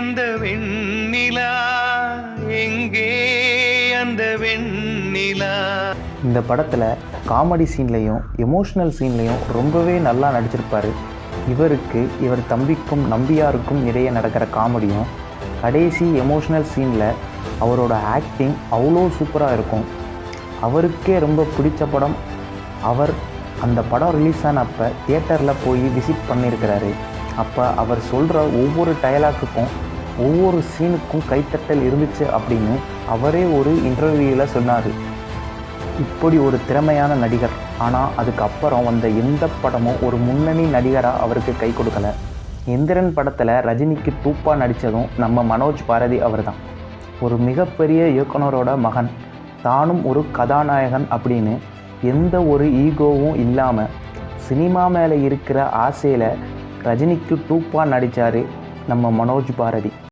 அந்த வெண்ணிலா, எங்கே அந்த வெண்ணிலா? இந்த படத்தில் காமெடி சீன்லேயும் எமோஷ்னல் சீன்லேயும் ரொம்பவே நல்லா நடிச்சிருப்பார். இவர் தம்பிக்கும் நம்பியாருக்கும் இடையே நடக்கிற காமெடியும் கடைசி எமோஷ்னல் சீனில் அவரோட ஆக்டிங் அவ்வளோ சூப்பராக இருக்கும். அவருக்கே ரொம்ப பிடிச்ச படம். அந்த படம் ரிலீஸ் ஆனப்போ தியேட்டரில் போய் விசிட் பண்ணியிருக்கிறாரு. அப்போ அவர் சொல்கிற ஒவ்வொரு டயலாக்குக்கும் ஒவ்வொரு சீனுக்கும் கைத்தட்டல் இருந்துச்சு அப்படின்னு அவரே ஒரு இன்டர்வியூவில் சொன்னார். இப்படி ஒரு திறமையான நடிகர். ஆனால் அதுக்கப்புறம் வந்த எந்த படமும் ஒரு முன்னணி நடிகராக அவருக்கு கை கொடுக்கல. எந்திரன் படத்தில் ரஜினிக்கு டூப்பாக நடித்ததும் நம்ம மனோஜ் பாரதி அவர் தான். ஒரு மிகப்பெரிய இயக்குனரோட மகன், தானும் ஒரு கதாநாயகன் அப்படின்னு எந்த ஒரு ஈகோவும் இல்லாமல் சினிமா மேலே இருக்கிற ஆசையில் ரஜினிக்கு டூப்பாக நடித்தார் நம்ம மனோஜ் பாரதி.